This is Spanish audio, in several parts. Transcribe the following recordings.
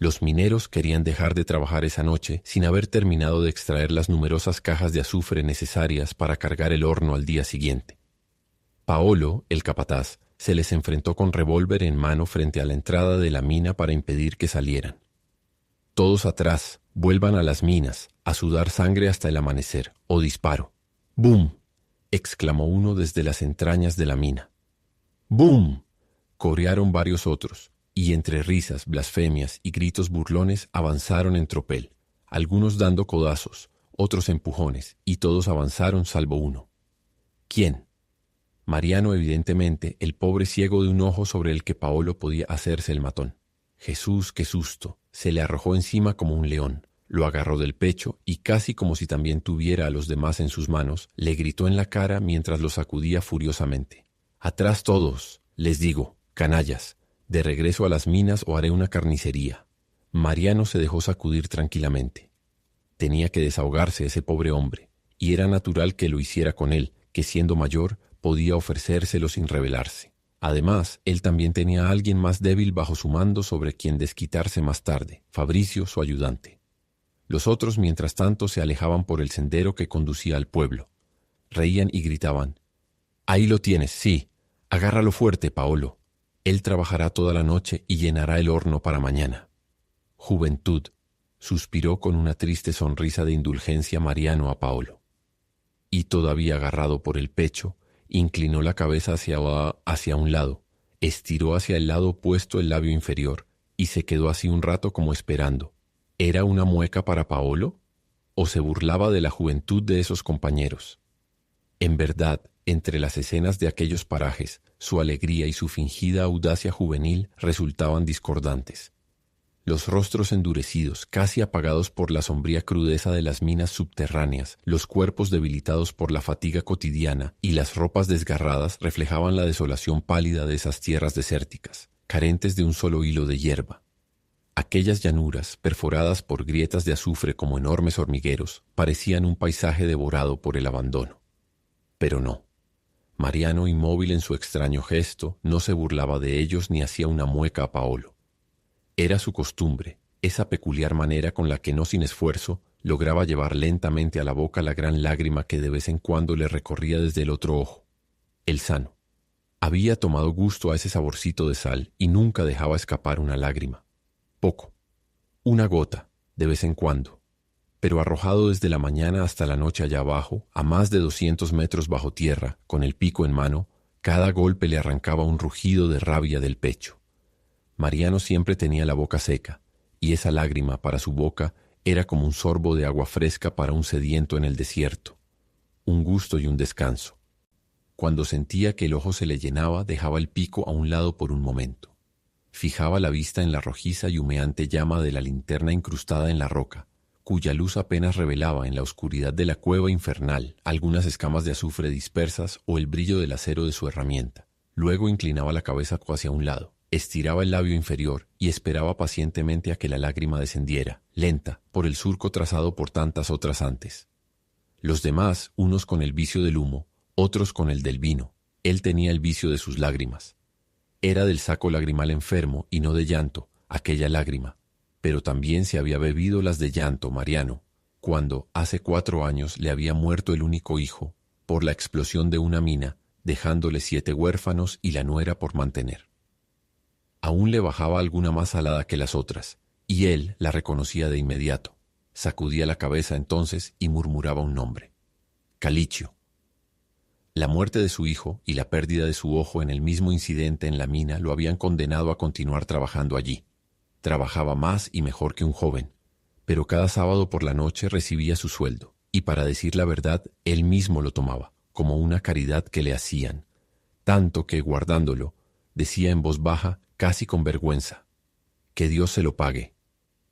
Los mineros querían dejar de trabajar esa noche sin haber terminado de extraer las numerosas cajas de azufre necesarias para cargar el horno al día siguiente. Paolo, el capataz, se les enfrentó con revólver en mano frente a la entrada de la mina para impedir que salieran. «Todos atrás, vuelvan a las minas, a sudar sangre hasta el amanecer, o disparo». «¡Bum!», exclamó uno desde las entrañas de la mina. «¡Bum!», corearon varios otros, y entre risas, blasfemias y gritos burlones avanzaron en tropel, algunos dando codazos, otros empujones, y todos avanzaron salvo uno. ¿Quién? Mariano, evidentemente, el pobre ciego de un ojo sobre el que Paolo podía hacerse el matón. Jesús, qué susto, se le arrojó encima como un león, lo agarró del pecho y casi como si también tuviera a los demás en sus manos, le gritó en la cara mientras lo sacudía furiosamente. «Atrás todos, les digo, canallas, de regreso a las minas o haré una carnicería». Mariano se dejó sacudir tranquilamente. Tenía que desahogarse ese pobre hombre, y era natural que lo hiciera con él, que siendo mayor podía ofrecérselo sin rebelarse. Además, él también tenía a alguien más débil bajo su mando sobre quien desquitarse más tarde, Fabricio, su ayudante. Los otros, mientras tanto, se alejaban por el sendero que conducía al pueblo. Reían y gritaban: «Ahí lo tienes, sí. Agárralo fuerte, Paolo. Él trabajará toda la noche y llenará el horno para mañana». «Juventud», suspiró con una triste sonrisa de indulgencia Mariano a Paolo. Y todavía agarrado por el pecho, inclinó la cabeza hacia un lado, estiró hacia el lado opuesto el labio inferior y se quedó así un rato como esperando. ¿Era una mueca para Paolo? ¿O se burlaba de la juventud de esos compañeros? En verdad, entre las escenas de aquellos parajes, su alegría y su fingida audacia juvenil resultaban discordantes. Los rostros endurecidos, casi apagados por la sombría crudeza de las minas subterráneas, los cuerpos debilitados por la fatiga cotidiana y las ropas desgarradas reflejaban la desolación pálida de esas tierras desérticas, carentes de un solo hilo de hierba. Aquellas llanuras, perforadas por grietas de azufre como enormes hormigueros, parecían un paisaje devorado por el abandono. Pero no. Mariano, inmóvil en su extraño gesto, no se burlaba de ellos ni hacía una mueca a Paolo. Era su costumbre, esa peculiar manera con la que no sin esfuerzo lograba llevar lentamente a la boca la gran lágrima que de vez en cuando le recorría desde el otro ojo. El sano. Había tomado gusto a ese saborcito de sal y nunca dejaba escapar una lágrima. Poco. Una gota, de vez en cuando. Pero arrojado desde la mañana hasta la noche allá abajo, a más de 200 metros bajo tierra, con el pico en mano, cada golpe le arrancaba un rugido de rabia del pecho. Mariano siempre tenía la boca seca, y esa lágrima para su boca era como un sorbo de agua fresca para un sediento en el desierto, un gusto y un descanso. Cuando sentía que el ojo se le llenaba, dejaba el pico a un lado por un momento. Fijaba la vista en la rojiza y humeante llama de la linterna incrustada en la roca, cuya luz apenas revelaba en la oscuridad de la cueva infernal algunas escamas de azufre dispersas o el brillo del acero de su herramienta. Luego inclinaba la cabeza hacia un lado. Estiraba el labio inferior y esperaba pacientemente a que la lágrima descendiera, lenta, por el surco trazado por tantas otras antes. Los demás, unos con el vicio del humo, otros con el del vino. Él tenía el vicio de sus lágrimas. Era del saco lagrimal enfermo y no de llanto, aquella lágrima. Pero también se había bebido las de llanto Mariano, cuando, hace 4 años, le había muerto el único hijo, por la explosión de una mina, dejándole 7 huérfanos y la nuera por mantener. Aún le bajaba alguna más salada que las otras, y él la reconocía de inmediato. Sacudía la cabeza entonces y murmuraba un nombre: Calicio. La muerte de su hijo y la pérdida de su ojo en el mismo incidente en la mina lo habían condenado a continuar trabajando allí. Trabajaba más y mejor que un joven, pero cada sábado por la noche recibía su sueldo, y para decir la verdad, él mismo lo tomaba, como una caridad que le hacían, tanto que, guardándolo, decía en voz baja, casi con vergüenza: «Que Dios se lo pague»,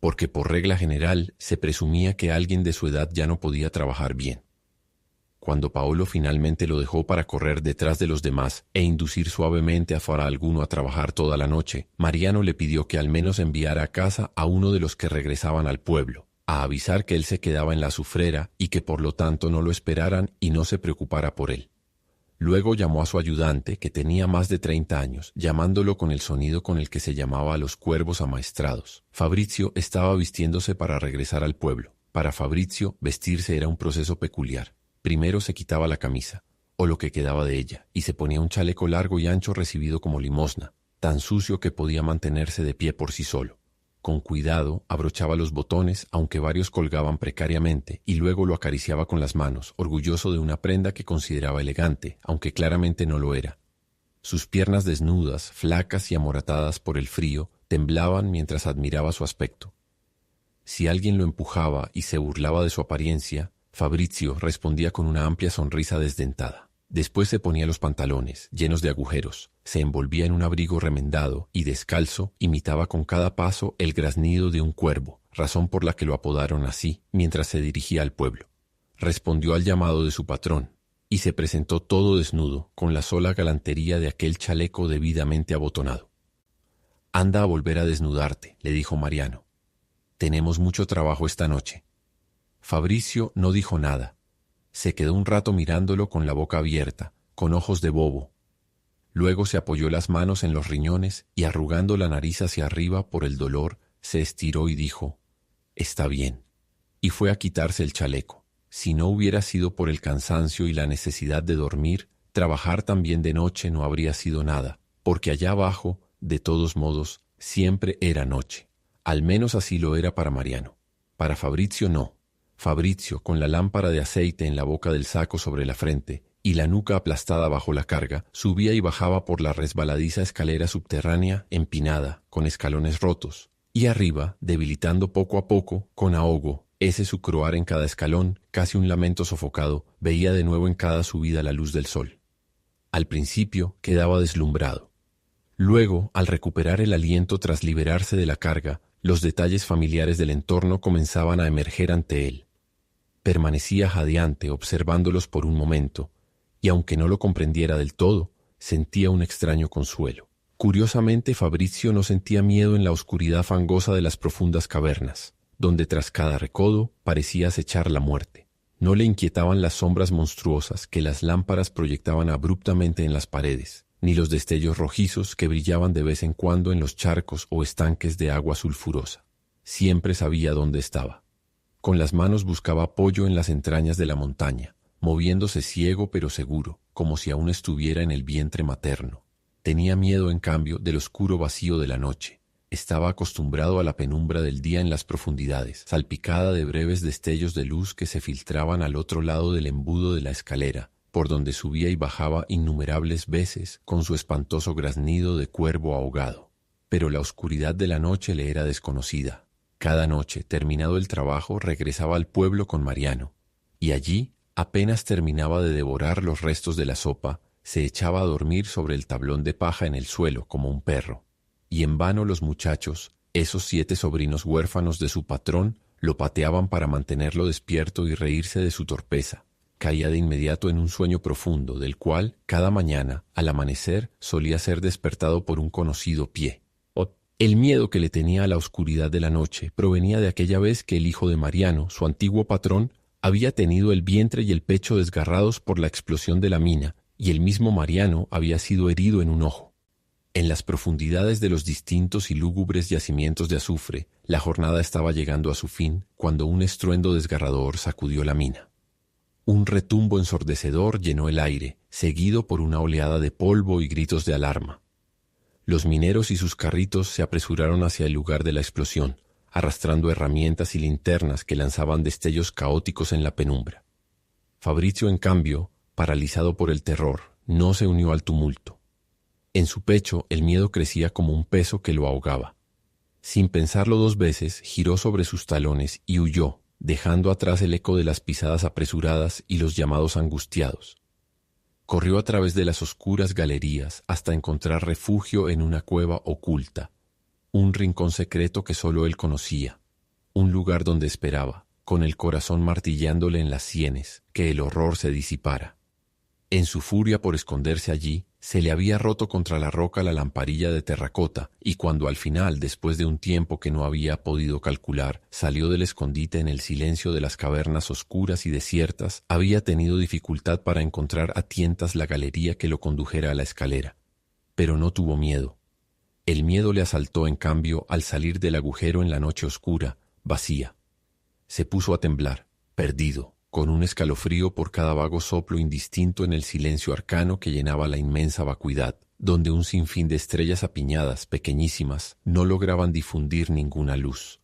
porque por regla general se presumía que alguien de su edad ya no podía trabajar bien. Cuando Paolo finalmente lo dejó para correr detrás de los demás e inducir suavemente a fara alguno a trabajar toda la noche, Mariano le pidió que al menos enviara a casa a uno de los que regresaban al pueblo, a avisar que él se quedaba en la azufrera y que por lo tanto no lo esperaran y no se preocupara por él. Luego llamó a su ayudante, que tenía más de 30 años, llamándolo con el sonido con el que se llamaba a los cuervos amaestrados. Fabrizio estaba vistiéndose para regresar al pueblo. Para Fabrizio, vestirse era un proceso peculiar. Primero se quitaba la camisa, o lo que quedaba de ella, y se ponía un chaleco largo y ancho recibido como limosna, tan sucio que podía mantenerse de pie por sí solo. Con cuidado abrochaba los botones, aunque varios colgaban precariamente, y luego lo acariciaba con las manos, orgulloso de una prenda que consideraba elegante, aunque claramente no lo era. Sus piernas desnudas, flacas y amoratadas por el frío, temblaban mientras admiraba su aspecto. Si alguien lo empujaba y se burlaba de su apariencia, Fabrizio respondía con una amplia sonrisa desdentada. Después se ponía los pantalones, llenos de agujeros, se envolvía en un abrigo remendado y, descalzo, imitaba con cada paso el graznido de un cuervo, razón por la que lo apodaron así, mientras se dirigía al pueblo. Respondió al llamado de su patrón, y se presentó todo desnudo, con la sola galantería de aquel chaleco debidamente abotonado. «Anda a volver a desnudarte», le dijo Mariano. «Tenemos mucho trabajo esta noche». Fabrizio no dijo nada. Se quedó un rato mirándolo con la boca abierta, con ojos de bobo. Luego se apoyó las manos en los riñones y, arrugando la nariz hacia arriba por el dolor, se estiró y dijo: «Está bien». Y fue a quitarse el chaleco. Si no hubiera sido por el cansancio y la necesidad de dormir, trabajar también de noche no habría sido nada, porque allá abajo, de todos modos, siempre era noche. Al menos así lo era para Mariano. Para Fabrizio no. Fabrizio, con la lámpara de aceite en la boca del saco sobre la frente y la nuca aplastada bajo la carga, subía y bajaba por la resbaladiza escalera subterránea empinada, con escalones rotos, y arriba, debilitando poco a poco, con ahogo, ese su croar en cada escalón, casi un lamento sofocado, veía de nuevo en cada subida la luz del sol. Al principio quedaba deslumbrado. Luego, al recuperar el aliento tras liberarse de la carga, los detalles familiares del entorno comenzaban a emerger ante él. Permanecía jadeante observándolos por un momento, y aunque no lo comprendiera del todo, sentía un extraño consuelo. Curiosamente, Fabrizio no sentía miedo en la oscuridad fangosa de las profundas cavernas, donde tras cada recodo parecía acechar la muerte. No le inquietaban las sombras monstruosas que las lámparas proyectaban abruptamente en las paredes, ni los destellos rojizos que brillaban de vez en cuando en los charcos o estanques de agua sulfurosa. Siempre sabía dónde estaba. Con las manos buscaba apoyo en las entrañas de la montaña, moviéndose ciego pero seguro, como si aún estuviera en el vientre materno. Tenía miedo, en cambio, del oscuro vacío de la noche. Estaba acostumbrado a la penumbra del día en las profundidades, salpicada de breves destellos de luz que se filtraban al otro lado del embudo de la escalera, por donde subía y bajaba innumerables veces con su espantoso graznido de cuervo ahogado. Pero la oscuridad de la noche le era desconocida. Cada noche, terminado el trabajo, regresaba al pueblo con Mariano, y allí, apenas terminaba de devorar los restos de la sopa, se echaba a dormir sobre el tablón de paja en el suelo como un perro. Y en vano los muchachos, esos 7 sobrinos huérfanos de su patrón, lo pateaban para mantenerlo despierto y reírse de su torpeza. Caía de inmediato en un sueño profundo, del cual, cada mañana, al amanecer, solía ser despertado por un conocido pie. El miedo que le tenía a la oscuridad de la noche provenía de aquella vez que el hijo de Mariano, su antiguo patrón, había tenido el vientre y el pecho desgarrados por la explosión de la mina, y el mismo Mariano había sido herido en un ojo. En las profundidades de los distintos y lúgubres yacimientos de azufre, la jornada estaba llegando a su fin cuando un estruendo desgarrador sacudió la mina. Un retumbo ensordecedor llenó el aire, seguido por una oleada de polvo y gritos de alarma. Los mineros y sus carritos se apresuraron hacia el lugar de la explosión, arrastrando herramientas y linternas que lanzaban destellos caóticos en la penumbra. Fabrizio, en cambio, paralizado por el terror, no se unió al tumulto. En su pecho el miedo crecía como un peso que lo ahogaba. Sin pensarlo 2 veces, giró sobre sus talones y huyó, dejando atrás el eco de las pisadas apresuradas y los llamados angustiados. Corrió a través de las oscuras galerías hasta encontrar refugio en una cueva oculta, un rincón secreto que solo él conocía, un lugar donde esperaba, con el corazón martillándole en las sienes, que el horror se disipara. En su furia por esconderse allí, Se le había roto contra la roca la lamparilla de terracota, y cuando al final, después de un tiempo que no había podido calcular, salió del escondite en el silencio de las cavernas oscuras y desiertas, había tenido dificultad para encontrar a tientas la galería que lo condujera a la escalera. Pero no tuvo miedo. El miedo le asaltó, en cambio, al salir del agujero en la noche oscura, vacía. Se puso a temblar, perdido, con un escalofrío por cada vago soplo indistinto en el silencio arcano que llenaba la inmensa vacuidad, donde un sinfín de estrellas apiñadas, pequeñísimas, no lograban difundir ninguna luz.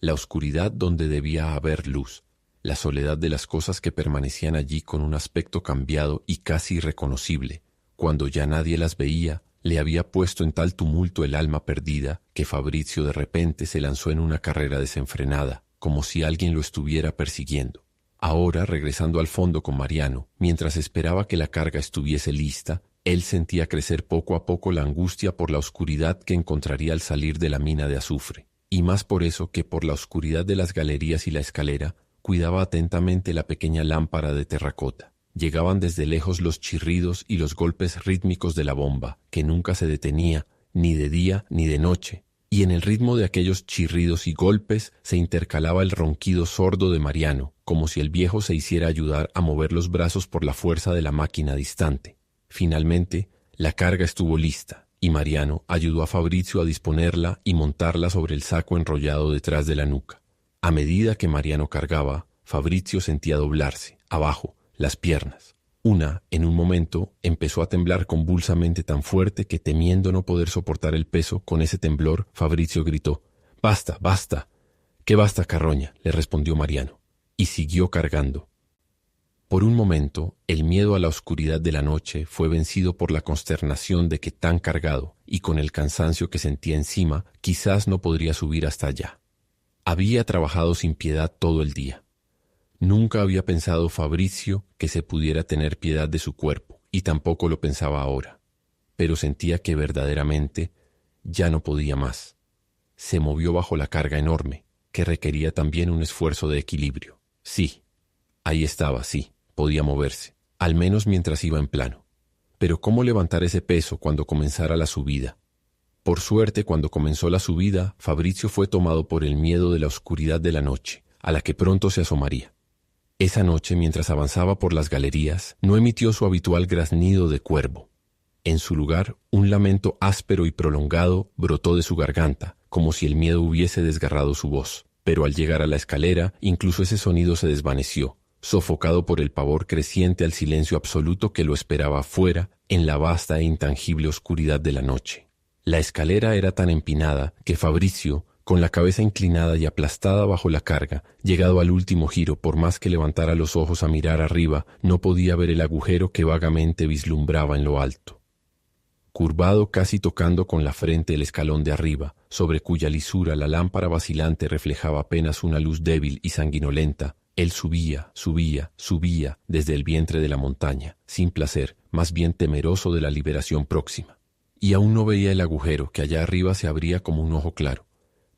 La oscuridad donde debía haber luz, la soledad de las cosas que permanecían allí con un aspecto cambiado y casi irreconocible, cuando ya nadie las veía, le había puesto en tal tumulto el alma perdida que Fabrizio de repente se lanzó en una carrera desenfrenada, como si alguien lo estuviera persiguiendo. Ahora, regresando al fondo con Mariano, mientras esperaba que la carga estuviese lista, él sentía crecer poco a poco la angustia por la oscuridad que encontraría al salir de la mina de azufre, y más por eso que por la oscuridad de las galerías y la escalera, cuidaba atentamente la pequeña lámpara de terracota. Llegaban desde lejos los chirridos y los golpes rítmicos de la bomba, que nunca se detenía, ni de día ni de noche, y en el ritmo de aquellos chirridos y golpes se intercalaba el ronquido sordo de Mariano, como si el viejo se hiciera ayudar a mover los brazos por la fuerza de la máquina distante. Finalmente, la carga estuvo lista, y Mariano ayudó a Fabrizio a disponerla y montarla sobre el saco enrollado detrás de la nuca. A medida que Mariano cargaba, Fabrizio sentía doblarse, abajo, las piernas. Una, en un momento, empezó a temblar convulsamente tan fuerte que, temiendo no poder soportar el peso, con ese temblor, Fabrizio gritó: «¡Basta, basta!». «¿Qué basta, Carroña?», le respondió Mariano, y siguió cargando. Por un momento, el miedo a la oscuridad de la noche fue vencido por la consternación de que tan cargado, y con el cansancio que sentía encima, quizás no podría subir hasta allá. Había trabajado sin piedad todo el día. Nunca había pensado Fabrizio que se pudiera tener piedad de su cuerpo, y tampoco lo pensaba ahora. Pero sentía que verdaderamente ya no podía más. Se movió bajo la carga enorme, que requería también un esfuerzo de equilibrio. Sí, ahí estaba, sí, podía moverse, al menos mientras iba en plano. Pero ¿cómo levantar ese peso cuando comenzara la subida? Por suerte, cuando comenzó la subida, Fabrizio fue tomado por el miedo de la oscuridad de la noche, a la que pronto se asomaría. Esa noche, mientras avanzaba por las galerías, no emitió su habitual graznido de cuervo. En su lugar, un lamento áspero y prolongado brotó de su garganta, como si el miedo hubiese desgarrado su voz. Pero al llegar a la escalera, incluso ese sonido se desvaneció, sofocado por el pavor creciente al silencio absoluto que lo esperaba afuera, en la vasta e intangible oscuridad de la noche. La escalera era tan empinada que Fabrizio, con la cabeza inclinada y aplastada bajo la carga, llegado al último giro, por más que levantara los ojos a mirar arriba, no podía ver el agujero que vagamente vislumbraba en lo alto. Curvado, casi tocando con la frente el escalón de arriba, sobre cuya lisura la lámpara vacilante reflejaba apenas una luz débil y sanguinolenta, él subía, subía, subía desde el vientre de la montaña, sin placer, más bien temeroso de la liberación próxima. Y aún no veía el agujero que allá arriba se abría como un ojo claro,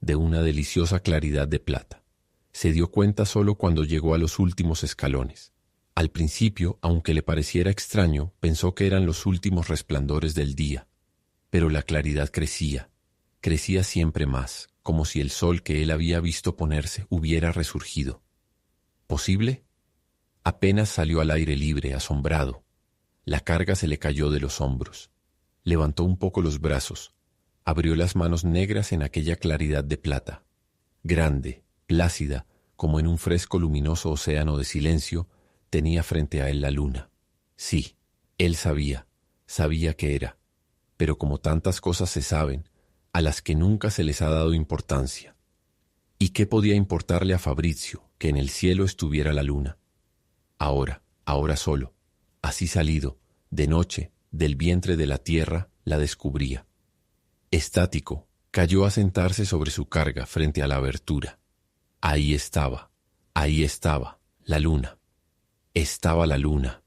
de una deliciosa claridad de plata. Se dio cuenta solo cuando llegó a los últimos escalones. Al principio, aunque le pareciera extraño, pensó que eran los últimos resplandores del día. Pero la claridad crecía, crecía siempre más, como si el sol que él había visto ponerse hubiera resurgido. ¿Posible? Apenas salió al aire libre, asombrado. La carga se le cayó de los hombros. Levantó un poco los brazos. Abrió las manos negras en aquella claridad de plata. Grande, plácida, como en un fresco luminoso océano de silencio, tenía frente a él la luna. Sí, él sabía que era, pero como tantas cosas se saben, a las que nunca se les ha dado importancia. ¿Y qué podía importarle a Fabrizio que en el cielo estuviera la luna? Ahora solo, así salido, de noche, del vientre de la tierra, la descubría. Estático, cayó a sentarse sobre su carga frente a la abertura. Ahí estaba, la luna. Estaba la luna.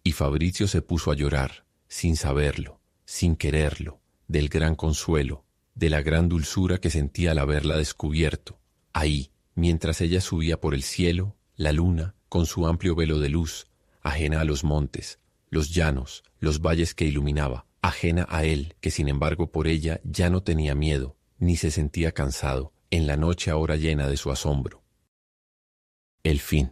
Y Fabrizio se puso a llorar, sin saberlo, sin quererlo, del gran consuelo, de la gran dulzura que sentía al haberla descubierto. Ahí, mientras ella subía por el cielo, la luna, con su amplio velo de luz, ajena a los montes, los llanos, los valles que iluminaba, ajena a él, que sin embargo por ella ya no tenía miedo, ni se sentía cansado, en la noche ahora llena de su asombro. El fin.